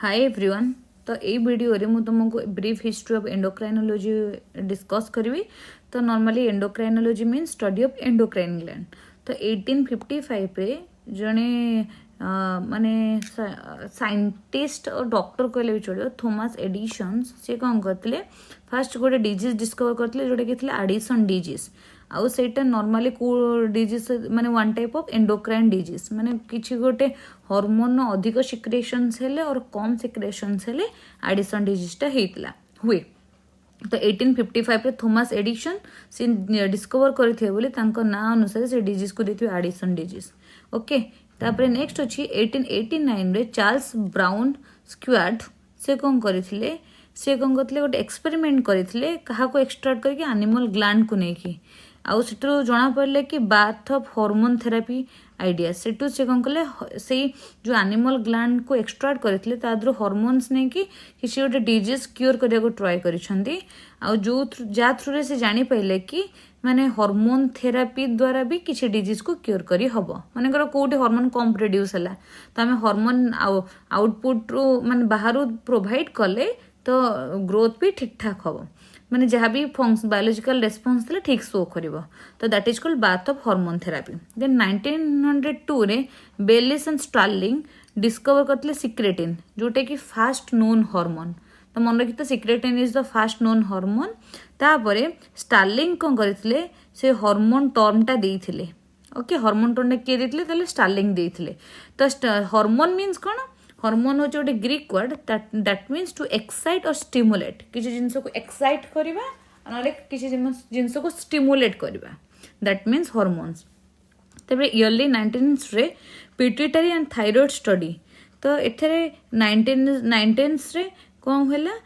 Hi everyone. तो ये video रे तुमको brief history of endocrinology discuss करी। तो normally endocrinology mean study of endocrine gland. तो 1855 रे जने माने साइंटिस्ट और डॉक्टर कहले भी चलो थॉमस एडिसन से कौन करते फास्ट गोटे डिजीज डिस्कवर करते जोटा कि एडिसन डिजीज आउ सेटा नॉर्मली को डिजीज माने one type of endocrine disease माने किछि गोटे हार्मोन अधिक सिक्रेशंस हेले और कम सिक्रेशंस हेले एडिसन डिजीजटा हेतला हुए। तो 1855 रे थॉमस एडिसन से डिस्कवर करथिए बोली तांको ना अनुसार से डिजीज को देथियो एडिसन डिजीज। ओके, तापरे नेक्स्ट अछि 1889 रे चार्ल्स ब्राउन स्क्वाड से कौन करथिले से कौन करथिले गोटे एक्सपेरिमेंट करथिले कहा को एक्सट्रैक्ट करके एनिमल ग्लैंड को नेकी आउ सेटू जना पड़ले कि birth of hormone therapy idea सेटू से कौन कले से जो एनिमल ग्लैंड को एक्सट्रैक्ट करथिले ताद्रो हार्मोन्स ने कि किसी गोटे डिजीज क्योर करने को ट्राई करिसंदी आउ जो जा थ्रू रे से जानी पाइले कि माने हार्मोन थेरापी द्वारा भी किसी डिजीज को क्योर करी हबो। माने करो कोटे हार्मोन कम प्रोड्यूस हला तो हमें हार्मोन आउटपुट रो माने बाहर प्रोवाइड कले तो ग्रोथ भी ठीक ठाक हबो। माने जहाँ भी बायोलॉजिकल रेस्पॉन्स थिले ठीक शो करिवो। तो that is called birth of hormone therapy. Then 1902 रे बेलिस एंड स्टार्लिंग डिस्कवर करथिले सिक्रेटिन जोटे कि फास्ट नोन हार्मोन। तो मन रखिते secretin is the first known hormone. तापरे स्टार्लिंग कोन करथिले से हार्मोन टर्मटा देइथिले। ओके, हार्मोन टर्म के देइथिले तले स्टार्लिंग देइथिले। तो हार्मोन मींस कोन हार्मोन हो गोटे Greek word that means to excite और स्टिमुलेट किसी जिनस को एक्साइट करवा ना किसी जिनस को स्टिमुलेट करवा दैट मीन्स हार्मोन्स। तबे इयरली 19 रे पिट्यूटरी एंड थायराइड स्टडी। तो एथरे 19 रे कौन होला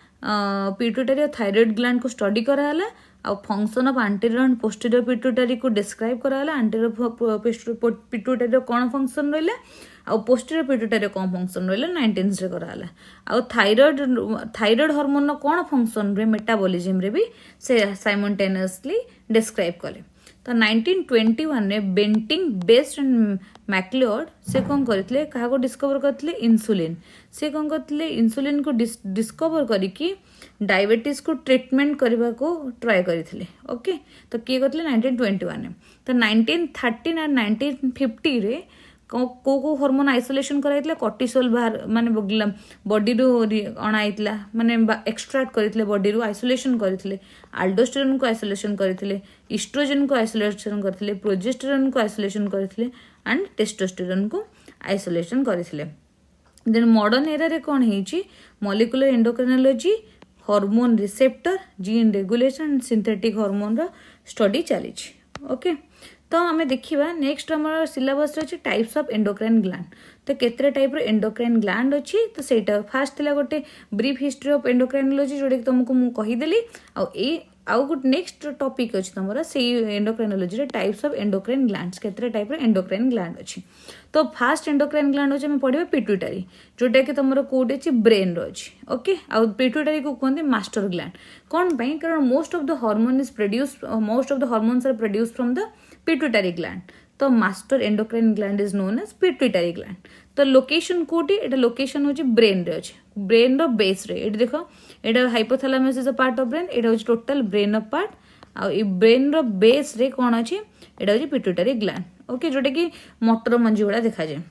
पिट्यूटरी और थायराइड ग्लैंड को स्टडी कराला आ function of anterior and posterior pituitary को डिस्क्राइब कराला। एंटीरियर पिट्यूटरी कौन फंक्शन रहिला आ पोस्टीरियर पिट्यूटरी कौन फंक्शन रहिला 19 रे कराला। आ थायराइड हार्मोन कौन फंक्शन रे मेटाबॉलिज्म रे भी से साइमल्टेनियसली डिस्क्राइब कले। तो 1921 ने बेंटिंग बेस्ट एंड मैक्लियोड से कौन करथिले कहा को डिस्कवर करथिले इंसुलिन से कौन करथिले इंसुलिन को डिस्कवर करिकी डायबिटीज को ट्रीटमेंट करबा को ट्राई करथिले। ओके, तो किए करथिले 1921 ने। तो 1913 और 1950 रे को हार्मोन आइसोलेशन कराइतले कॉर्टिसोल बाहर माने बॉडी रो अणाइतला माने एक्सट्रैक्ट करथिले बॉडी रो आइसोलेशन करथिले। अल्डोस्टेरोन को आइसोलेशन करथिले, एस्ट्रोजन को आइसोलेशन करथिले, प्रोजेस्टेरोन को आइसोलेशन करथिले एंड टेस्टोस्टेरोन को आइसोलेशन करथिले। देन मॉडर्न एरा रे कोन हेची molecular endocrinology hormone receptor gene regulation and synthetic hormone रो स्टडी चली। ओके, तो आम देखा नेक्स्ट आम सिलेबस अच्छे टाइप्स ऑफ एंडोक्राइन ग्लैंड। तो केतरे टाइप रो एंडोक्राइन ग्लैंड अच्छी तो सेटा फास्ट थिला गोटे ब्रीफ हिस्ट्री ऑफ एंडोक्राइनोलॉजी जोटा कि तुमको मु कहीदेली आउ गोटे नेक्स्ट टॉपिक अच्छी तुम से endocrinology types of endocrine glands केतरे टाइप रो एंडोक्राइन ग्लैंड अच्छी। तो फास्ट एंडोक्राइन ग्लैंड अच्छे आम पढ़ा पिट्यूटरी जोटा कि तुम कोड अच्छी ब्रेन रही। ओके, आउ पिट्यूटरी को कहते मास्टर ग्लैंड कौन पाई कारण most of the hormone is produce most of the hormones are produce from the pituitary gland. तो master endocrine gland is known as pituitary gland. तो लोकेशन कोटी एटा लोकेशन होची ब्रेन रे अछि ब्रेन रो बेस रे एटा देखो एटा hypothalamus is a part of brain एटा होची टोटल ब्रेन ऑफ पार्ट आ ई ब्रेन रो बेस रे कोन अछि एटा होची पिट्यूटरी ग्लैंड। ओके, जोटा कि मोटर मंजी गुड़ा देखा जाए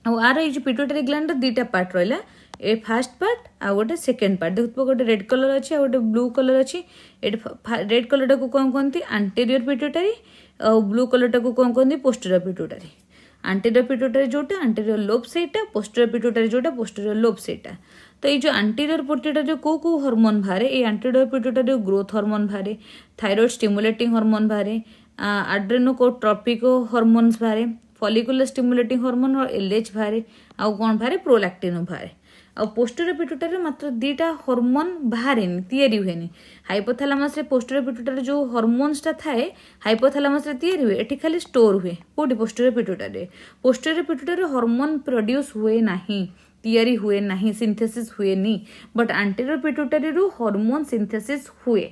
आ आर ये पिट्यूटरी ग्लैंड दीटा पार्ट रहा ए फास्ट पार्ट आ गोटे सेकेंड पार्ट देखो गोटे रेड कलर अच्छी गोटे ब्लू कलर अच्छी। रेड कलर को कौन कहते एंटीरियर पिट्यूटरी और ब्लू कलर को कौन कहते पोस्टीरियर पिट्यूटरी। एंटीरियर पिट्यूटरी जोटा एंटीरियर लोब सेटा पोस्टीरियर पिट्यूटरी जोटा पोस्टीरियर लोब सेटा। तो ये जो एंटीरियर पिट्यूटरी को हार्मोन बाहर ये एंटीरियर पिट्यूटरी ग्रोथ हार्मोन बाहर थायराइड स्टिमुलेटिंग हार्मोन बाहर आड्रेनोकोट्रोपिक हार्मोन्स बाहर फॉलिकुलर स्टिमुलेटिंग हार्मोन और एलएच बाहर आउ कौन बाहर प्रोलैक्टिन बाहर। आ पोस्टीरियर पिट्यूटरी मात्र दीटा हार्मोन बाहर तैयारी हुए हाइपोथैलेमस रे पोस्टीरियर पिट्यूटरी जो हार्मोन्स टा थाए हाइपोथैलेमस रे तैयारी हुए एठी खाली स्टोर हुए कोठी पोस्टीरियर पिट्यूटरी हार्मोन प्रोड्यूस हुए नहीं तैयारी हुए नहीं सिंथेसिस हुए नहीं बट एंटीरियर पिट्यूटरी रू हार्मोन सिंथेसिस हुए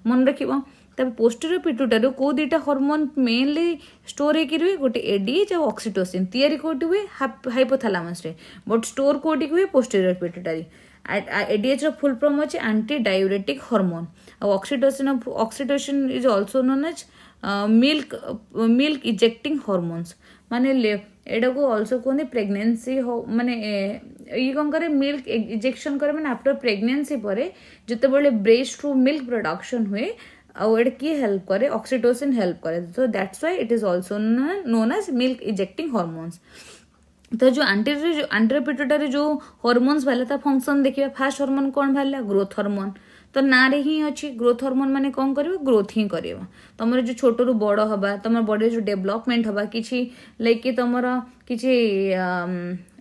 मन रखिबो। तब पोस्टीरियर पिट्यूटरी को दीटा हार्मोन मेनली स्टोर होकर रुए गोटे एडीएच और ऑक्सीटोसिन तैयारी कोटी हुए हाइपोथैलामस रे बट स्टोर कोटी हुए पोस्टीरियर पिट्यूटरी एडीएच रो फुल फॉर्म अछि एंटी डायूरेटिक हार्मोन और oxytocin is also known as milk ejecting hormones माने एटा को आल्सो कहते प्रेगनेंसी हो माने ये कौन करे मिल्क इजेक्शन करे माने आफ्टर प्रेगनेंसी परे जिते बड़े ब्रेस्ट रू मिल्क प्रोडक्शन हुए और एट की हेल्प करे ऑक्सीटोसिन हेल्प करे so that's why it is also known as milk ejecting hormones. तो जो एंटीरियर पिट्यूटरी जो हार्मोन्स बाहर ता फंक्शन देखिए फास्ट हार्मोन कौन बाहर ग्रोथ हार्मोन तो ना रे ही अच्छी ग्रोथ हार्मोन माने कौन करिवो ग्रोथ ही करिवो तुम जो छोट रू बड़ हवा तुम बॉडी जो डेवलपमेंट हवा किछि लाइक कि तुमर किछि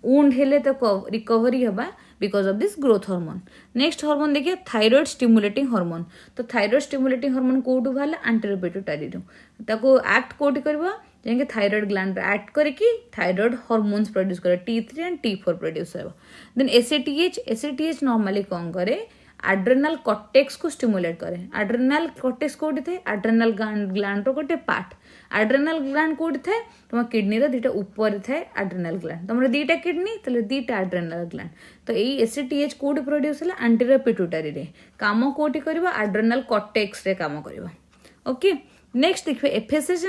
वुंड हेले तो रिकवरी हवा because of this growth hormone. Next hormone देखिए थायराइड स्टिमुलेटिंग हार्मोन तो थायराइड स्टिमुलेटिंग हार्मोन कोठु बाहर एंटीरियर पिट्यूटरी रू ताको एक्ट कोठी करबा जेंगे थायराइड ग्लैंड एक्ट करके थायराइड हार्मोन्स प्रोड्यूस करे T3 एंड T4 प्रोड्यूस हो। देन एसीटीएच नॉर्मली कौन करे एड्रेनल कॉर्टेक्स को स्टिमुलेट करे। एड्रेनल कॉर्टेक्स कोठी थे एड्रेनल ग्लैंड रो गोटे पार्ट एड्रेनल ग्लैंड कोठी थे तुम किडनी रो दीटा ऊपर थे एड्रेनल ग्लैंड तुम दीटा किडनी तले दीटा एड्रेनल ग्लैंड तो यही एसीटीएच कोठी प्रोड्यूस होला एंटीरियर पिट्यूटरी रे काम कोठी करबा एड्रेनल कॉर्टेक्स रे काम करबा। ओके नेक्स्ट देखिए एफएसएच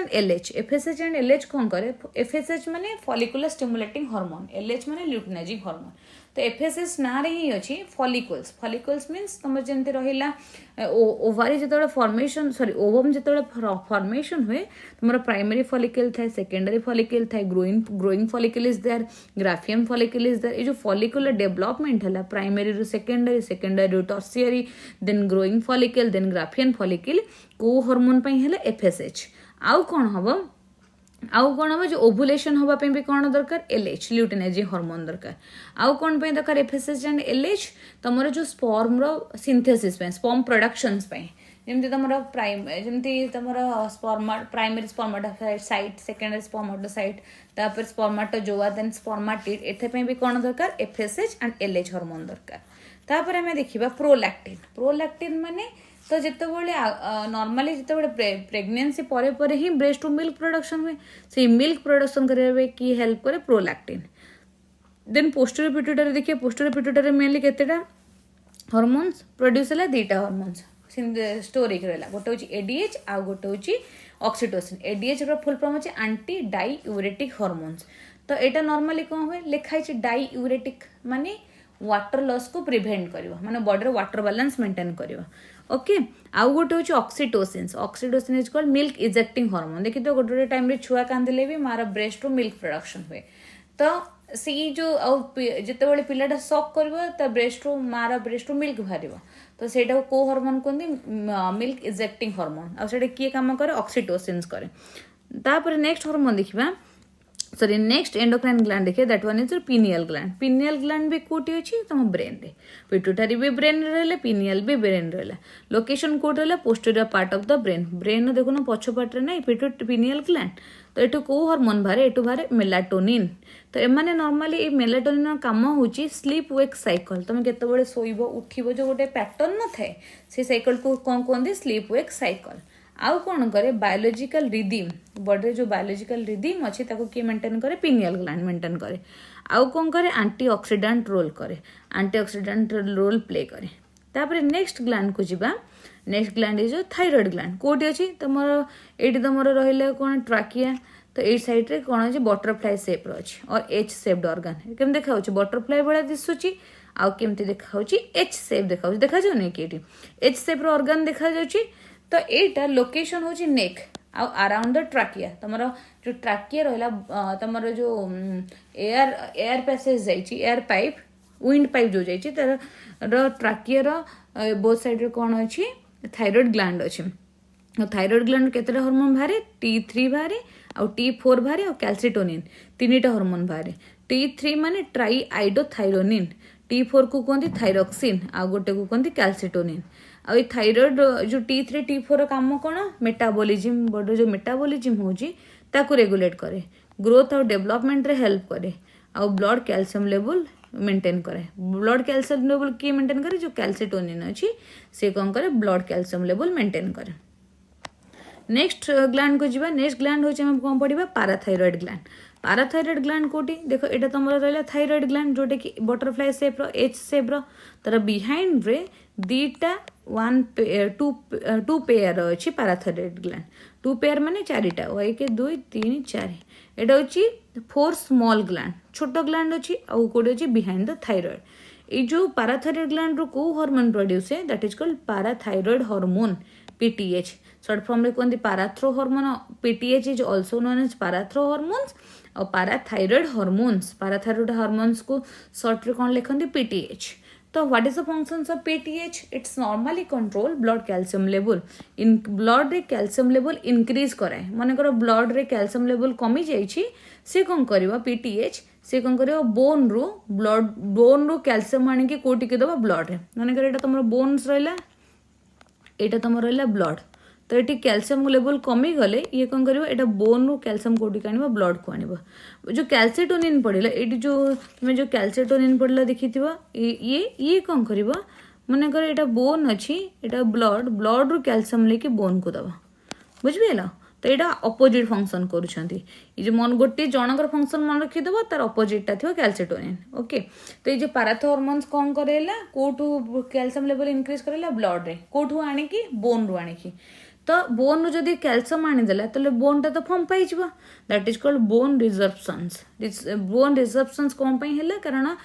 एंड एलएच कौन करे एफएसएच माने फॉलिकुलर स्टिमुलेटिंग हार्मोन एलएच माने ल्यूटिनाइजिंग हार्मोन तो एफएसएच ना रे ही अछि फॉलिकल्स मींस तुम जेंते रहिला ओवारी जेतोले फॉर्मेशन ओवम जेतोले फॉर्मेशन हुए तुमरा प्राइमरी फॉलिकल थाए सेकेंडरी फॉलिकल थाए growing follicle is there Graafian follicle is there ए जो फॉलिकुलर डेवलपमेंट हला प्राइमरी रु सेकेंडरी रु tertiary then growing follicle then Graafian follicle को हार्मोन पई हला एफएसएच आउ कोन हबो जो ओवुलेशन हवा पे भी कौन दरकार एलएच ल्यूटिनाइजिंग हार्मोन दरकार आउ कौन पे दरकार एफएसएच एंड एलएच तुमर जो स्पर्म रो सिंथेसिस पे स्पर्म प्रोडक्शंस पे जेमती तुमर प्राइमरी स्पर्माटोसाइट सेकेंडरी स्पर्माटोसाइट तापर स्पर्माटोजोआ देन स्पर्माटिड एथे पे भी कौन दरकार एफएसएच एंड एलएच हार्मोन दरकार। तापर हमें देखिबा प्रोलैक्टिन माने तो जिते नॉर्मली जिते प्रेगनेंसी परे परे ही ब्रेस्ट टू मिल्क प्रोडक्शन हुए से मिल्क प्रोडक्शन करने की हेल्प करे प्रोलैक्टिन। देन पोस्टीरियर पिट्यूटरी देखिए पोस्टीरियर पिट्यूटरी मेनली केतेटा हार्मोन्स प्रोड्यूस होला दीटा हार्मोन्स स्टोर होकर रहा गोटे हूँ एडीएच आ गोटे हूँ ऑक्सीटोसिन एडीएच रो फुल फॉर्म है एंटी डाईयूरेटिक हार्मोन्स तो यहाँ नॉर्मली कौन हुए लिखाई डाईयूरेटिक माने वाटर लॉस को प्रिवेंट करिवो माने बॉडी रो वाटर बैलेंस मेंटेन करिवो। ओके आउ गोटे हूँ oxytocin is called milk ejecting hormone देखी तो गोटे टाइम रे छुआ कांदिले भी मार ब्रेस्ट रो मिल्क प्रोडक्शन हुए तो सी जो जिते बड़े पिलाटा सक कर ब्रेस्ट रो मार ब्रेस्ट रो मिल्क बाहर तो सेटा को हार्मोन कहते मिल्क इजेक्टिंग हार्मोन आ सेटा किए काम करे ऑक्सीटोसिन करे। तापर नेक्स्ट हार्मोन देखिबा नेक्स्ट एंडोक्राइन ग्लैंड देखिए that one is pineal gland भी कोटी अछि तुम ब्रेन रे पिट्यूटरी भी ब्रेन रहले पिनियल भी ब्रेन रहले लोकेशन कोट रहले posterior part of the brain देखुन पछ पार्ट रे नै पिनियल ग्लैंड तो एठो को हार्मोन बारे एठो बारे मेलाटोनिन तो एमाने नॉर्मली ए मेलाटोनिन काम होची स्लीप वेक साइकिल तुम केते बळे सोइबो उठिबो जो गोटे पैटर्न न थाए से साइकिल को कोन कोन स्लीप वेक साइकिल आउ कौन करे बायोलॉजिकल रिदम बॉडी जो बायोलॉजिकल रिदम अच्छी किए मेंटेन करे पिनियल ग्लैंड मेंटेन करे आउ कौन करे एंटीऑक्सीडेंट रोल करे एंटीऑक्सीडेंट रोल प्ले करे। तापर नेक्स्ट ग्लैंड को जीवा next gland is thyroid gland कोटी अच्छी तुम ये तुम रहा कौन ट्राकिया तो ये साइड रे कौन अच्छे बटरफ्लाई सेप रही और एच सेप्ड ऑर्गन केम देखा बटरफ्लाई भाया दिशुची आउ केमती देखा एच सेप देखा जाऊनी कि एच सेप ऑर्गन देखा जाउची तो एटा लोकेशन होची नेक आ अराउंड द ट्राकिया तुमरो जो ट्राकिया रहला तुमरो जो एयर पैसेज जाइची एयर पाइप विंड पाइप जो जाइची तर ट्राकिया रो बोथ साइड रे कोन अछि थायराइड ग्लैंड अछि थायराइड ग्लैंड केतेटा हार्मोन बाहरे T3 बाहरे आ T4 बाहरे और कैल्सिटोनिन तीनटा हार्मोन बाहरे T3 माने ट्राई आइडोथायरोनिन T4 को कहते थायरोक्सिन आ गोटे को कहते कैल्सिटोनिन आ थायराइड जो T3 T4 काम कौन मेटाबॉलिज्म बॉडी जो मेटाबॉलिज्म होची ताको रेगुलेट करे ग्रोथ और डेवलपमेंट रे हेल्प करे आ ब्लड कैल्शियम लेवल मेंटेन करे ब्लड कैल्शियम लेवल किए मेंटेन करे जो कैल्सिटोनिन अच्छी से कौन करे ब्लड कैल्शियम लेवल मेंटेन करे। नेक्स्ट ग्लैंड को जीवा नेक्स्ट ग्लैंड होचे हम कौन पढ़िबा पाराथायरॉइड ग्लैंड पाराथायरॉइड ग्लैंड कोटी देखो एटा तुमर रहला थायरॉइड ग्लैंड जोटे कि बटरफ्लाई शेप रो एच शेप रो तर बिहाइंड रे दीटा वन टू पेयर अच्छी पाराथायरॉइड ग्लैंड टू पेयर माने चारिटा 1 2 3 4 एटा होची 4 स्मॉल ग्लैंड छोटो ग्लैंड अच्छी आउ कोडी अच्छी बिहाइंड द थायरॉइड ये जो पाराथायरॉइड ग्लैंड रो को हार्मोन प्रोड्यूस है that is called parathyroid hormone PTH short form रे कहते parathormone PTH is also known as parathormones और पाराथायरॉइड हार्मोन्स को शॉर्ट रे कौन लिखते PTH तो what is the functions of PTH it's normally control blood calcium level in blood रे calcium level increase कराए मन कर ब्लड रे कैल्शियम लेवल कमी जाइए से कौन कर PTH से कौन कर बोन रू कैल्शियम आनिकी कोटी के दबा ब्लड रे मन कर तुम बोन्स रहा एटा तुम रहा ब्लड तो ये कैल्शियम लेवल कमी गले ये कौन कर एटा बोन रू कैल्शियम कोटी आने ब्लड को आने जो कैल्सिटोनिन पड़ेगा ये जो तुम जो कैल्सिटोनिन पड़ेगा देखी ये कौन कर मन कर एटा बोन अच्छी एटा ब्लड रू कैल्शियम लेके बोन को दबा बुझिपाल तो यहाँ अपोजिट फंक्शन करुँच मन गोटे जनकर फंक्शन मन रखीदेव तार अपोजिटा थी कैल्सिटोनिन ओके तो ये पाराथो हार्मोन्स कौन करेला कोठू कैल्शियम लेवल इंक्रीज करेला ब्लड रे कोठू आनिकी बोन रू आनिकी तो बोन रू जदि कैल्शियम आनीदेला तो बोनटा तो फर्म पाई that is called bone resorptions कौन है कारण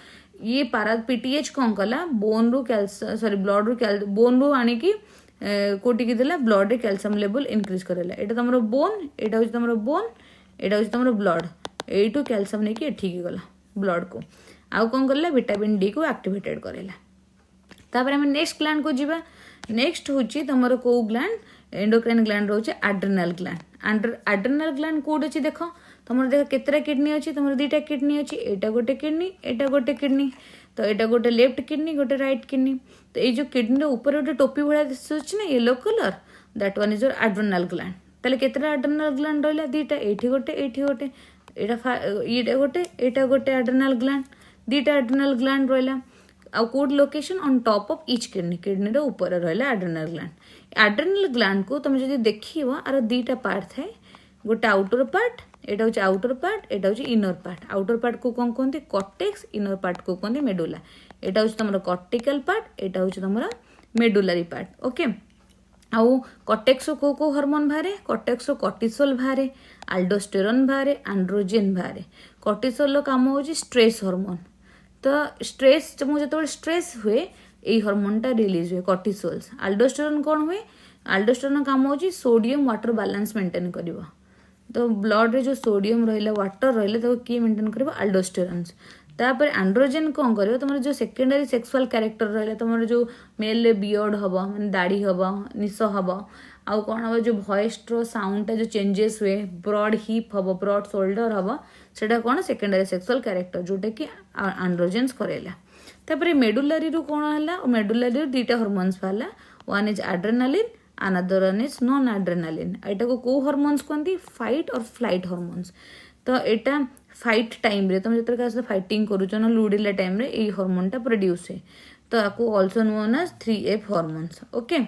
ये पारा PTH कौन कला बोन रू ब्लड रू बोन रू आनिकी कोटिकी देला ब्लड रे कैल्शियम लेवल इंक्रीज करेला एटा तमरो बोन एटा होची तमरो बोन एटा होची तमरो ब्लड एटू कैल्शियम नेकी एठी की गला ब्लड को आउ कोन करला विटामिन डी को एक्टिवेटेड करेला तापर हम नेक्स्ट ग्लैंड को जीवा नेक्स्ट होची तमरो को ग्लैंड एंडोक्राइन ग्लैंड रोचे adrenal gland adrenal gland code अछि देखो तमरो देख केतरा किडनी अछि तमरो दुटा किडनी अछि एटा गोटे किडनी तो यहाँ गोटे लेफ्ट किडनी गोटे राइट किडनी तो ये जो किडनी ऊपर गोटे टोपी भाया दिशुच ना yellow colour that one is your adrenal gland ताले केतरा एड्रेनल ग्लैंड रहिला दुटा एठी गोटे एटा गोटे एड्रेनल ग्लैंड दुटा एड्रेनल ग्लैंड रहिला आ कोड location on top of each kidney रो ऊपर रहिला एड्रेनल ग्लैंड को तुम जदि देखिबो आर दुटा पार्ट थाए गोटे आउटर पार्ट एटा होची आउटर पार्ट एटा होची इनर पार्ट आउटर पार्ट को कौन कहते कॉर्टेक्स इनर पार्ट को कहते मेडुला एटा होची तमरा कॉर्टिकल पार्ट एटा होची तमरा मेडुलारी पार्ट ओके आउ कॉर्टेक्स को हार्मोन बाहरे कॉर्टेक्स कॉर्टिसोल बाहरे अल्डोस्टेरोन बाहरे एंड्रोजेन बाहरे कॉर्टिसोल रो काम होची स्ट्रेस हार्मोन तो स्ट्रेस जब जो स्ट्रेस हुए यही हार्मोनटा रिलीज हुए कॉर्टिसोल्स अल्डोस्टेरोन कौन हुए अल्डोस्टेरोन काम होची सोडियम वाटर बैलेंस मेंटेन करबा तो ब्लड रे जो सोडियम रहिला वाटर रहिला तो किए मेंटेन करबा अल्डोस्टेरोन्स तापर एंड्रोजेन कौन करबा तुम जो सेकेंडरी सेक्सुअल कैरेक्टर रहिला तुम जो मेल रे बियर्ड हबा माने दाढ़ी हबा निश हबा आउ कौन हबा जो वॉइस रो साउंड जो चेंजेस हुए ब्रॉड हिप हबा ब्रॉड शोल्डर हबा सेटा कौन सेकेंडरी सेक्सुअल कैरेक्टर जोटा कि एंड्रोजेन्स करेला तापर मेडुलारी रू कौन हला मेडुलारी दुटा हार्मोन्स बाहला one is adrenaline another one is non adrenaline एटा को हार्मोन्स कहती फाइट और फ्लाइट हार्मोन्स तो एटा फाइट टाइम रे तुम जितने फाइटिंग करूछ ना लुड़िला टाइम रे ये हार्मोनटा प्रोड्यूस है तो आपको also known as 3F hormones okay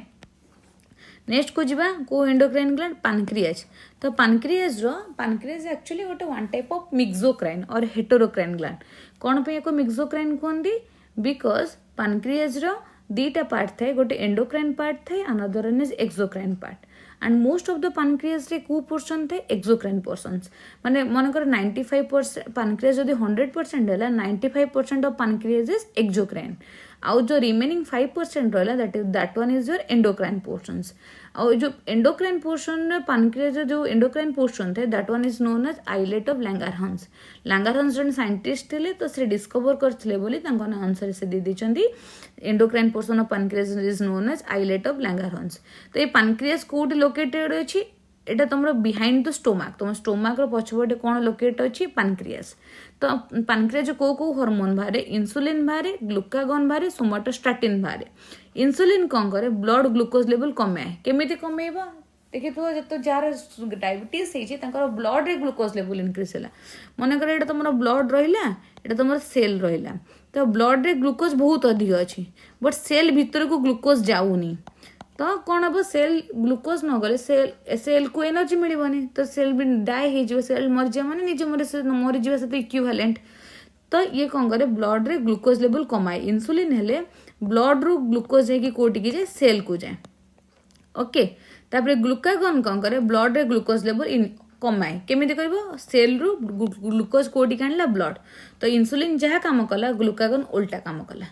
next को जीवा को एंडोक्राइन ग्लैंड पैनक्रियाज तो पैनक्रियाज एक्चुअली गोटे वन टाइप ऑफ मिक्सोक्राइन और हेटेरोक्राइन ग्लैंड कौन पे को मिक्सोक्राइन कहती बिकॉज पैनक्रियाज रो दुटा पार्ट थाए गोटे एंडोक्राइन पार्ट थाए another one is exocrine part and most of the pancreas रे को पोर्शन थाए एक्सोक्राइन पोर्शंस माने मनकर 95% पैनक्रियाज जदि 100% है 95% ऑफ पैनक्रियाज इज एक्सोक्राइन आउ जो रिमेनिंग 5% रहा that one is your endocrine portions और जो एंडोक्राइन पोर्शन पैनक्रियाज जो एंडोक्राइन पोर्शन थे that one is known as islet of Langerhans जन साइंटिस्ट थे तो से डिस्कवर करते बोली आंसर से दे देछंती endocrine portion of pancreas is known as islet of Langerhans तो ये पैनक्रियाज कोड लोकेटेड अछि एटा तुम बिहाइंड द स्टोमाक तुम स्टोमाक रो पछपटे कौन लोकेट अच्छी पैनक्रियाज तो पैनक्रियाज को हार्मोन बाहरे इंसुलिन बाहरे ग्लूकागॉन बाहरे सोमाटोस्टैटिन बाहरे इंसुलिन कौन करे ब्लड ग्लूकोज लेवल कमाए केमिति कमेबा देखिए तो जो जार डायबिटीज है ब्लड रे ग्लूकोज लेवल इनक्रीज है मन कर ये तुम ब्लड रहा ये तुम सेल रहा तो ब्लड रे ग्लूकोज बहुत अधिक अच्छी बट सेल भितर को ग्लूकोज जाऊनी तो कौन हम सेल ग्लूकोज न गले सेल को एनर्जी मिलबनी तो सेल भी डाई हो सेल मरीजा माने निज मरीजा सहित इक्विवेलेंट तो ये कौन करे ब्लड रे ग्लूकोज लेवल कमाए इंसुलिन हेले ब्लड रु ग्लूकोज जाए कोटिकी जाए सेल को जाए ओके तापर ग्लूकागन कौन करे ब्लड रे ग्लूकोज लेवल कमाए केमिति करबो सेल रु ग्लूकोज कोटी काणला ब्लड तो इंसुलिन जहाँ काम कला ग्लूकागन उल्टा काम कला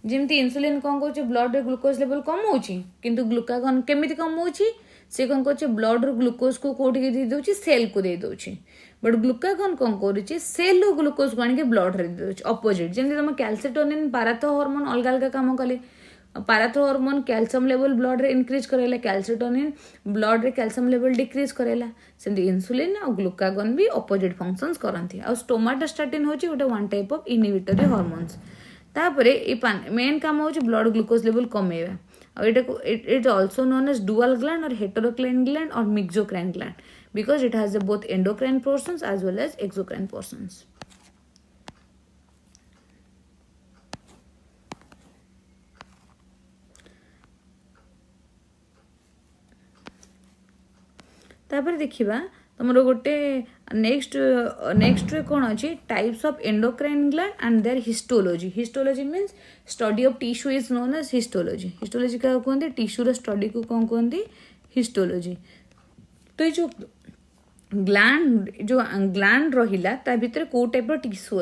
जेमती इंसुलिन कौन कौच ब्लड रे ग्लूकोज लेवल कमाऊँगी किंतु ग्लूकागन केमिति कमाऊँगी सी कौन कौच ब्लड रु ग्लूकोज को कोटी दे दउची सेल को दे दउची बट ग्लूकागन कौन करुच्ची सेल रु ग्लूकोज को आनिके ब्लड रे दे दउची अपोजिट जेमती तुम कैल्सिटोनिन पाराथो हार्मोन अलग अलग काम कले पाराथो हार्मोन कैल्शियम लेवल ब्लड रे इंक्रीज करेला कैल्सिटोनिन ब्लड रे कैल्शियम लेवल डिक्रीज करेला सेमती इंसुलिन और ग्लूकागन भी अपोजिट फंक्शंस करंती आ स्टोमाटोस्टैटिन होची गोटे one type of inhibitory hormones तापरे मेन काम होची ब्लड ग्लूकोज लेवल कमेवा और it also known as dual gland और हेटेरोक्राइन ग्लैंड और mixocrine gland because it has both endocrine portions as well as exocrine portions तापर देखिबा तुमरो गोटे नेक्स्ट रे कोन अछि types of endocrine gland and their histology means study of tissue is known as histology का कहंदे टिश्यू रो स्टडी को कोन कहंदे हिस्टोलॉजी तो ये जो ग्लैंड रहिला ता भीतर को टाइप रो टिश्यू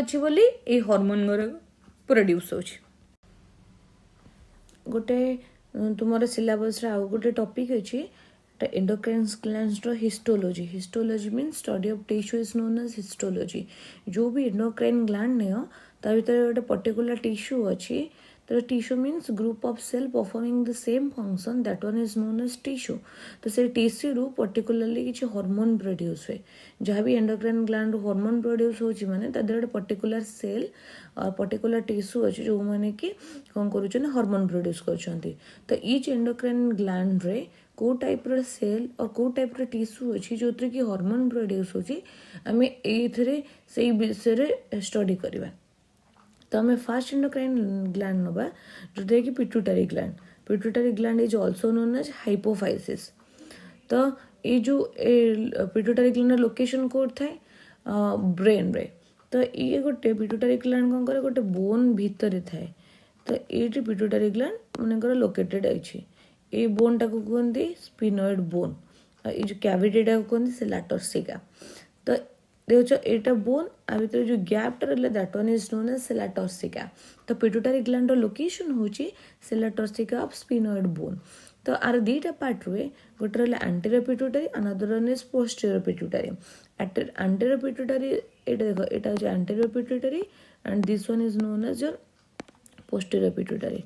अछि बोली ए हार्मोन प्रोड्यूस होछि गोटे तुमरो सिलेबस रे आ गोटे टॉपिक अछि एंडोक्राइन ग्लैंड्स रो histology means study of tissue is known as histology जो भी एंडोक्राइन ग्लैंड ने ता भीतर गोटे पर्टिकुलर टिश्यू अछि तो tissue means group of cell performing the same function that one is known as tissue तो से टिश्यू रु पर्टिकुलरली किछि हार्मोन प्रोड्यूस हुए जहाँ भी एंडोक्राइन ग्लैंड हार्मोन प्रोड्यूस होछि माने ता देर पर्टिकुलर सेल और पर्टिकुलर टिश्यू अछि जो माने कि कोन करूछन हार्मोन प्रोड्यूस करछंती तो ईच एंडोक्राइन ग्लैंड रे को टाइप रो सेल और को टाइप रो टिश्यू अछि जोत्र कि हार्मोन प्रोड्यूस होछि हमें एथरे सेही विषय रे स्टडी करबा तो हमें फास्ट एंडोक्राइन ग्लैंड नबा जोटा कि pituitary gland is also known as hypophysis तो ये जो पिट्यूटरी ग्लैंड लोकेशन कोड थाए ब्रेन रे तो ये गोटे पिट्यूटरी ग्लैंड कौन करे गोटे बोन भीतर थाए तो ये पिट्यूटरी ग्लैंड मनकर लोकेटेड अछि ये बोन टाको कहते स्पिनॉइड बोन ये जो कैविटी टाको कहते से लैटोर्सिका तो देखो एटा बोन आ भीतर जो गैप रहला that one is known as sella turcica तो पिट्यूटरी ग्लैंड रो लोकेशन होची सेलाटोर्सिका ऑफ स्पिनॉइड बोन तो आर दीटा पार्ट रे गोटे रहला anterior pituitary another one is posterior pituitary anterior pituitary एटा देखो एटा होची anterior pituitary and this one is known as your posterior pituitary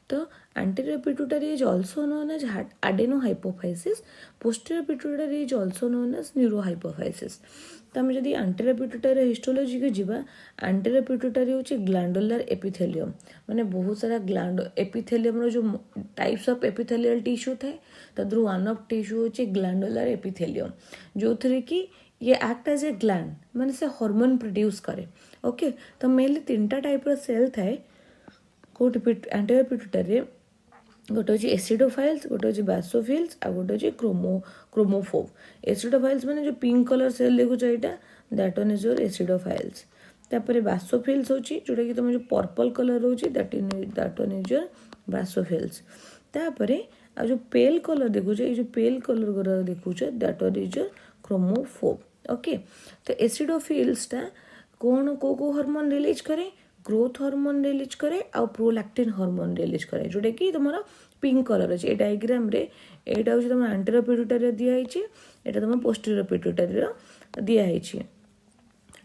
तो anterior pituitary is also known as adenohypophysis posterior pituitary is also known as neurohypophysis तो हम जदि anterior pituitary histology को जीवा anterior pituitary होची ग्लैंडुलर एपिथेलियम माने बहुत सारा ग्लैंड एपिथेलियम रो जो टाइप्स ऑफ एपिथेलियल टिश्यू थे तद्रु वन ऑफ टिश्यू होची ग्लैंडुलर एपिथेलियम जो थरे कि ये एक्ट एज ए ग्लैंड माने से हार्मोन प्रोड्यूस करे ओके तो मेनली तीनटा टाइप रो सेल थाए कोट एंटीरियर पिट्यूटरी गोटे हूँ एसिडोफाइल्स गोटे हूँ बासोफिल्स आ गोटे हूँ क्रोमोफोब एसिडोफाइल्स माने जो पिंक कलर सेल देखुच यहाँ that one is your acidophils तापर बासोफिल्स होची जोटा कि तुम जो पर्पल कलर रोची that one is your basophils तापर आ जो पेल कलर देखुच ये जो पेल कलर गुरा देखुच that one is your chromophobe okay तो एसिडोफिल्स टा कौन को हार्मोन रिलीज करे ग्रोथ हार्मोन रिलीज करे और प्रोलैक्टिन हार्मोन रिलीज करे जोटा कि तुम पिंक कलर अच्छे ये डायग्राम रे एटा हूँ तुम एंटीरियर पिट्यूटरी दिखाई एटा तुम पोस्टीरियर पिट्यूटरी दिखाई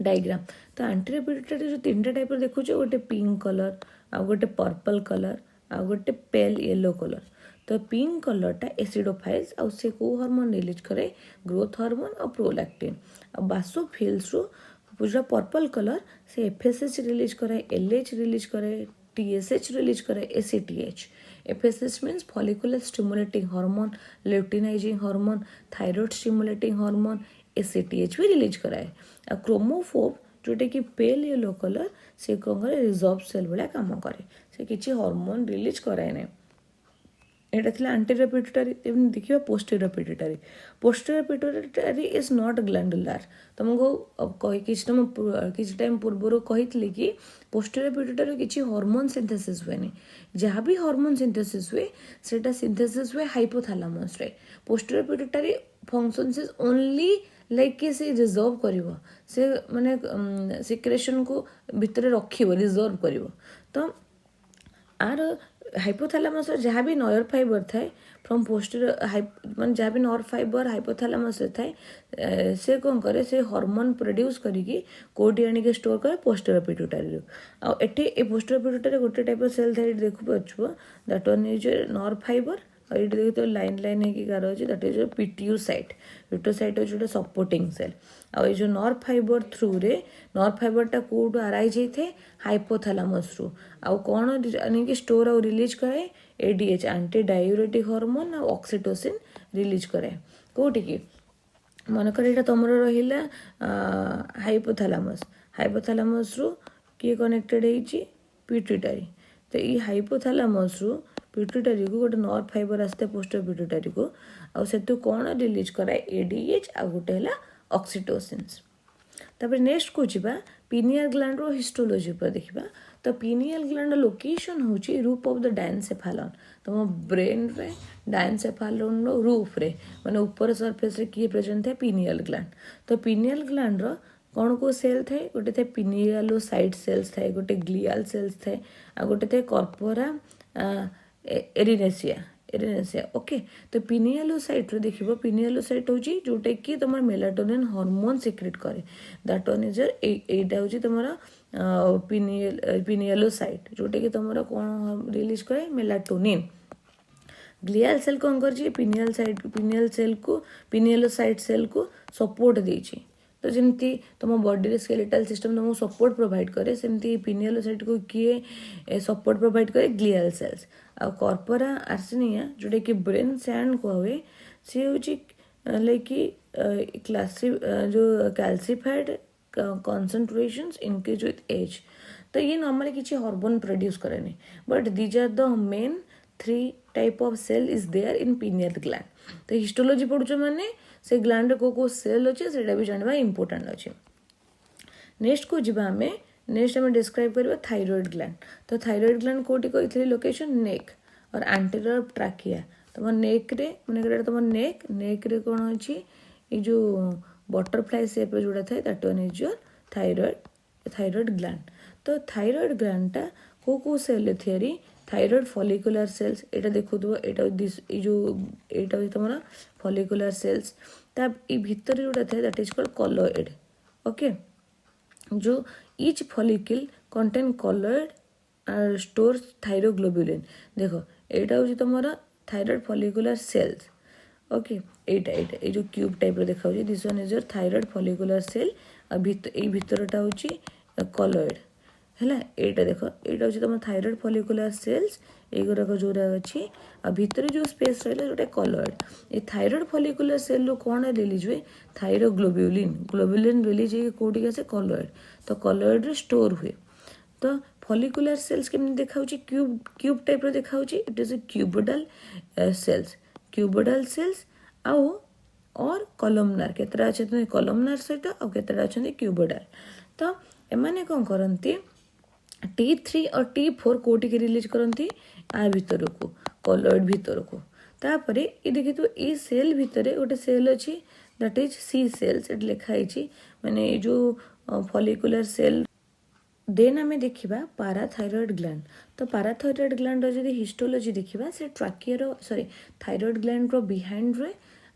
डायग्राम तो एंटीरियर पिट्यूटरी जो तीनटा टाइप देखुचे गोटे पिंक कलर आ गोटे पर्पल कलर आ गोटे पेल येलो कलर तो पिंक कलरटा एसिडोफाइल्स आउ से को हार्मोन रिलीज करे ग्रोथ हार्मोन और प्रोलैक्टिन आ बासोफिल्स रो पूरा पर्पल कलर से एफएसएच रिलीज करे एलएच रिलीज करे टीएसएच रिलीज करे ACTH FSH means follicular stimulating hormone luteinizing hormone thyroid stimulating hormone ACTH भी रिलीज कराए आ क्रोमोफोब जोटा कि पेल येलो कलर से कौन करे रिजर्व सेल भाया काम करे से किसी हार्मोन रिलीज कराए ना एटा थिला anterior pituitary एवं देखिबा posterior pituitary posterior pituitary is not glandular तुमको कहि किछ टाइम पूर्व कहितली कि posterior pituitary किछि हार्मोन सिंथेसिस हुएनी जहाँ भी हार्मोन सिंथेसिस हुए सेटा सिंथेसिस हुए हाइपोथैलेमस रे posterior pituitary functions is only like कि से रिजर्व करिवो से माने सिक्रेशन को भितर रखिवो रिजर्व करिवो तो आर हाइपोथैलेमस जहाँ भी नर्व फाइबर थाए फ्रॉम पोस्टीरियर मान जहाँ भी नर्व फाइबर हाइपोथैलेमस थाए से कौन करे से हार्मोन प्रोड्यूस करिकी कोडी आनिके स्टोर करे पोस्टीरियर पिट्यूटरी आ एठी ए पोस्टीरियर पिट्यूटरी गोटे टाइप सेल थाए देखु पछुआ that one is nerve fibre और ये देखिए तो लाइन लाइन है कि कार अच्छे दैट इज पिट्यूसाइट पिट्यूसाइट हो जो सपोर्टिंग सेल आ ये जो नर्व फाइबर थ्रू रे नर्व फाइबरटा कौटू आराइज होते हाइपोथैलेमस रु आ कौन आनिक स्टोर आ रिलीज करे एडीएच एंटी डायूरेटिक हार्मोन आ ऑक्सीटोसिन रिलीज करे कौटी कि मनकर यहाँ तुम रहा हाइपोथैलेमस हाइपोथैलेमस रु किए कनेक्टेड होती पिट्यूटरी तो ये हाइपोथैलेमस रु पिट्यूटरी को गोटे नर्व फाइबर आसते पोस्टर पिट्यूटरी को आउ कौन रिलीज कराए एडीएच आ गोटे है ऑक्सीटोसिन्स तापर नेक्स्ट को जीवा पिनियल ग्लैंड रो हिस्टोलॉजी पर देखिबा तो पिनियल ग्लैंड लोकेशन होची रूप ऑफ द डायनसेफालन तुम ब्रेन रे डायनसेफालन रो रूफ रे माने ऊपर सरफेस रे किए प्रेजेंट है पिनियल ग्लैंड तो पिनियल ग्लैंड रो कौन को सेल थे गोटे थे पिनियलोसाइट सेल्स थे गोटे ग्लियल सेल्स थे आ गोटे थे कॉर्पोरा एरिनेसिया ओके तो पिनियलोसाइट रे देखिबो पिनियलोसाइट होची जोटे कि तमर मेलाटोनिन हार्मोन सिक्रेट करे दैट वन इज एटा होची तमरा पिनियलोसाइट जोटे कि तमरा कोन रिलीज करे मेलाटोनिन ग्लियल सेल कौन कर पिनियल सेल को पिनियलोसाइट सेल को सपोर्ट देछि तो जमती तुम बॉडी स्केलेटल सिस्टम तुमको सपोर्ट प्रोवाइड करे सेमती पिनियलोसाइट को किए सपोर्ट प्रोवाइड करे ग्लियल सेल्स आ कॉर्पोरा आर्सेनिया जोटा कि ब्रेन सैंड कहे सी हूँ लाइक क्लासी जो calcified concentrations increase with age तो ये नॉर्मली किसी हार्मोन प्रोड्यूस करेनी but these are the main 3 type of cell is there in pineal gland तो हिस्टोलॉजी पढ़ुछ माने से ग्लैंड को सेल अच्छे से भी जानवा इम्पोर्टाट अच्छे नेक्स्ट को जीवा हमें नेक्स्ट हमें डिस्क्राइब करवा थायराइड ग्लैंड तो थायराइड ग्लैंड कोटी कही लोकेशन नेक और एंटीरियर ट्राकिया तुम नेक रे मन तुम नेक रे कौन अच्छी ये जो बटरफ्लाई शेप जोड़ा था that one is your thyroid gland तो थायराइड ग्लैंडटा को सेल थियरी थायराइड फॉलिकुलर सेल्स एटा देखु एटा जो एटा तुम फॉलिकुलर सेल्स ता ई भीतर जोड़ा था that is called colloid okay जो each follicle contain colloid stores thyroglobulin देखो एटा हूँ तुम थायराइड फॉलिकुलर सेल्स ओके एटा ये जो क्यूब टाइप देखा this one is your thyroid follicular cell भीतरटा हूँ कॉलॉइड है एटा देखो एटा हूँ तुम थायराइड फॉलिकुलर सेल्स एगुड़ाक जोरा अच्छी आ भितर जो स्पेस रहा जोटा कॉलॉइड ये थायराइड फॉलिकुलर सेल रो कौन रिलीज हुए थायरोग्लोबुलिन रिलीज हो कौटी आसे कॉलॉइड तो कॉलॉइड रे स्टोर हुए तो फॉलिकुलर सेल्स केमती देखा क्यूब टाइप देखा इट इज ए क्यूबोडल सेल्स आउ और कॉलमनार केतरा अच्छे कॉलमनार सहित आउ केतरा अच्छे क्यूबोडल तो एमाने कौन करती T3 और T4 कोटी के रिलीज करती आ भीतर को कॉलॉइड भीतर को तापर ये देखी तो ये सेल भीतर गोटे सेल अच्छी दैट इज सी सेल्स एट लिखाई माने जो फॉलिकुलर सेल देन आम देखा पाराथायरॉयड ग्लैंड तो पाराथायरॉयड ग्लैंड जब हिस्टोलॉजी देखा से ट्राकियर सॉरी थायरॉयड ग्लैंड रो बिहाइंड रे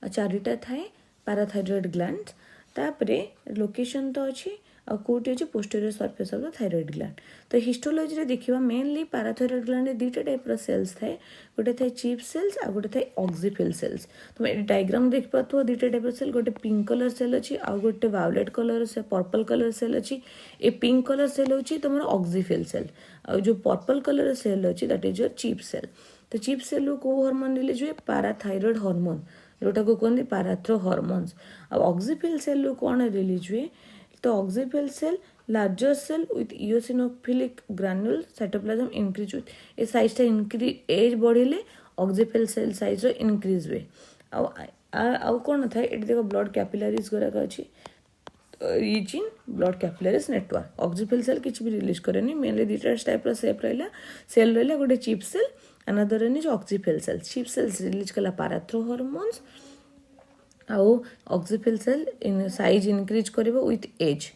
चारिटा थाए पाराथायरॉयड ग्लैंड तापरे लोकेशन तो अच्छी और कौटी अच्छे posterior surface of the thyroid gland तो हिस्टोलॉजी रे देखिबा मेनली पाराथायरॉयड ग्लैंड रे दुईटा टाइप रो सेल्स थाए गोटे थाए चीफ सेल्स आ गोटे थाए ऑक्सीफिल सेल्स तुम डायग्राम देख पाथो दुईटा टाइप रो सेल गोटे पिंक कलर सेल अच्छी आ गोटे वायोलेट कलर से पर्पल कलर सेल अच्छी ए पिंक कलर सेल होची तुम ऑक्सीफिल सेल आ जो पर्पल कलर सेल अच्छी that is your chief cell तो चीफ सेल रो को हार्मोन रिलीज हुए पाराथायरॉयड हार्मोन जोटा को कहते पाराथ्रो हार्मोन्स आ ऑक्सीफिल सेल रो कौन रिलीज हुए तो oxyphil cell larger cell with eosinophilic granule cytoplasm increase with a size टा इंक्रीज एज बढ़िले ऑक्सीफिल सेल साइज इनक्रीज हुए आउ कौन था ये देख ब्लड कैपिलारीज गुड़ाक अच्छी rich in blood capillaries network oxyphil cell किसी भी रिलीज करेनि मेनली दुटा टाइप सेप रहा सेल रहा गोटे चिप सेल अनदर इज oxyphil cell chief cells release कला पाराथ्रो हार्मोन्स आउ oxyphil cell in size increase करिवो विथ एज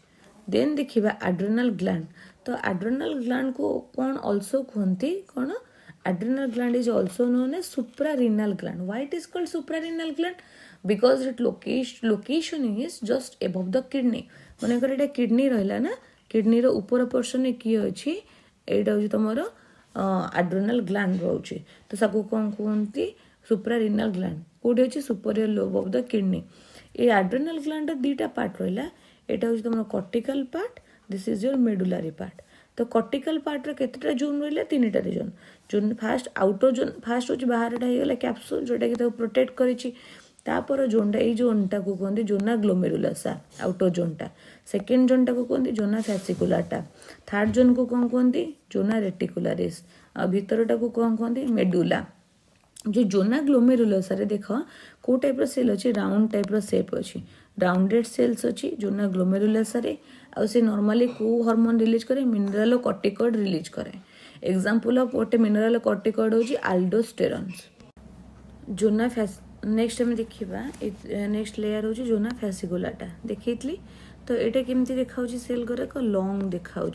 देन देखिबा एड्रेनल ग्लैंड तो एड्रेनल ग्लैंड को कौन ऑल्सो कहते कौन adrenal gland is also known as suprarenal gland why it is called suprarenal gland because it location is just above the kidney मनकर एटा kidney रहला ना किडनी रो ऊपर पोर्शन किए अच्छी एटा हूँ तुम एड्रेनल ग्लैंड रोचे तो सबको कौन कहते सुप्रारेनल ग्लैंड कौटे अच्छे superior lobe of the kidney ये एड्रेनल ग्लैंड दुईटा पार्ट रहा एटा हूँ तुम cortical part this is your medullary part तो कॉर्टिकल पार्ट रे केतेटा जोन रहा तीन टा zone zone first outer zone first हूँ बाहर होगा कैप्सूल जोटा कि प्रोटेक्ट करी तापर जोनटा ये जोनटा को कहते जोना ग्लोमेरुलसा आउटर जोनटा सेकेंड जोनटा को कहते जोना फैसिकुलाटा थर्ड जोन को कौन कहते जोना रेटिकुलारिस आ भीतरटा को कौन कहते मेडुला जो जोना ग्लोमेरुलस रे देख को टाइप सेल अच्छी राउंड टाइप सेप अच्छी राउंडेड सेल्स अच्छी जोना ग्लोमेरुलस रे आ से नॉर्मली को हार्मोन रिलीज करे मिनरल कॉर्टिकॉइड रिलीज करे एग्जांपल ऑफ गोटे मिनरल कॉर्टिकॉइड होची अल्डोस्टेरॉन्स जोना नेक्स्ट आम देखा नेक्स्ट लेयर हूँ जोना फैसिकुलाटा देखी तो ये केमती देखा सेल गुड़ाक लॉन्ग देखा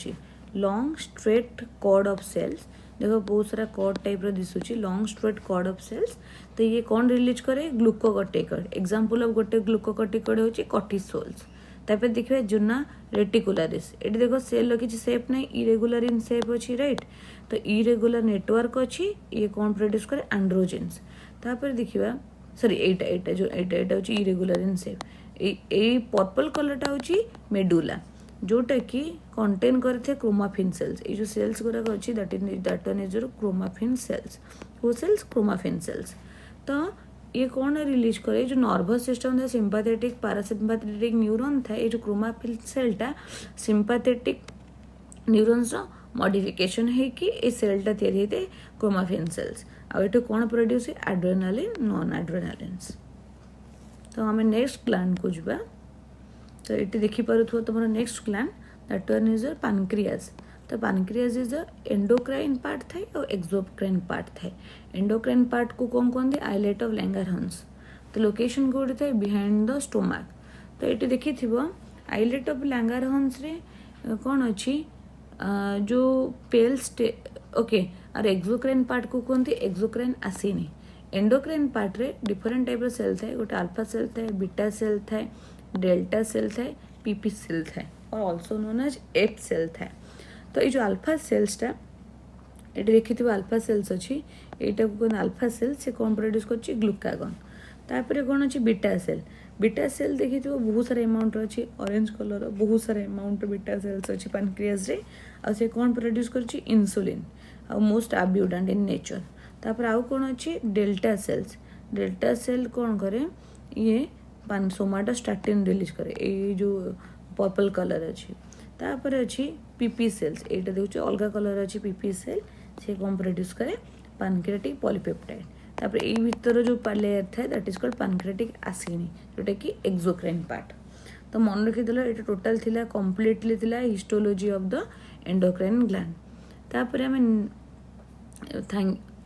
long straight cord of cells देखो बहुत सारा कॉर्ड टाइप दिशुची long straight cord of cells तो ये कौन रिलीज करे ग्लूकोकॉर्टिकॉइड एग्जांपल ऑफ गोटे ग्लूकोकॉर्टिकॉइड होची कॉर्टिसोल्स तापर देखिए जोना रेटिकुलारिस ये देखो सेल किसी सेप नहीं इरेगुलर इन सेप अच्छी राइट तो इरेगुलर नेटवर्क अच्छी ये कौन प्रोड्यूस करे एंड्रोजेन्स तापर देखिए सॉरी एटा जो एटा होची irregular in shape A purple कलरटा होची मेडुला जोटा कि कंटेन करथे क्रोमाफिन सेल्स ये जो सेल्स गुड़ाक अच्छी that one is your chromaffin cells वो सेल्स क्रोमाफिन सेल्स तो ये कौन रिलीज करे जो नर्वस सिस्टम था सिंपैथेटिक पैरासिम्पैथेटिक न्यूरॉन था ये जो क्रोमाफिन सेलटा सिंपैथेटिक न्यूरॉन्स मॉडिफिकेशन है कि ए सेलटा तैयारी होते क्रोमाफिन सेल्स आ ये कौन प्रोड्यूस एड्रेनालिन नॉन एड्रेनालिन्स तो आम नेक्स्ट ग्लैंड को जावा तो ये देखिपुव तुम next gland that one is your pancreas तो pancreas is the endocrine part थाए और एक्सोक्राइन पार्ट थाए एंडोक्राइन पार्ट को कौन कहते आइलेट ऑफ लैंगारहंस तो लोकेशन कोड थाए बिहाइंड द स्टोमक तो ये देखी आइलेट ऑफ लैंगारहंस रे कौन अच्छी जो पेल ओके और एक्सोक्राइन पार्ट को कहते एक्सोक्राइन आसीनी एंडोक्राइन पार्ट रे डिफरेंट टाइप सेल थाए गोटे अल्फा सेल थाए बीटा सेल थाए डेल्टा सेल थाए पीपी सेल थाए और also known as F cell थाए तो ये जो अल्फा सेल्सटा ये देखी अल्फा सेल्स अच्छी यहाँ को अल्फा सेल से कौन प्रोड्यूस कर ग्लूकागन तापर कौन अच्छी बीटा सेल देखी बहुत सारा अमाउंट अच्छी ऑरेंज कलर बहुत सारा अमाउंट बीटा सेल्स अच्छी पैनक्रियाज रे आ से कौन प्रोड्यूस कर इंसुलिन आ मोस्ट अब्यूडेंट इन नेचर तापर आउ कौन अच्छी डेल्टा सेल कौन करे ये सोमाटोस्टैटिन रिलीज करे ये जो पर्पल कलर अच्छी तापर अच्छी पीपी सेल्स एटा देखुचे अलग कलर अच्छी पीपी सेल से कौन प्रोड्यूस करे पैनक्रियाटिक पॉलीपेप्टाइड तापर ये भीतर जो लेयर था दैट इज कॉल्ड पैनक्रियाटिक आसिनी जोटा कि एक्सोक्राइन पार्ट तो मन रखीदेल ये टोटाल थिला कंप्लीटली थिला histology of the endocrine gland तापर आम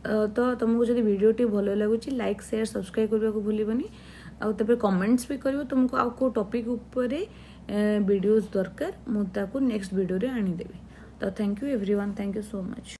तो तुमको जब वीडियोटी भल लगुच लाइक शेयर सब्सक्राइब करने को भूलनी आउ कमेंट्स भी करिवो तुमको आउ को टॉपिक ऊपर वीडियोस दरकार मुझे नेक्स्ट वीडियो रे आनी देबी तो thank you everyone thank you so much.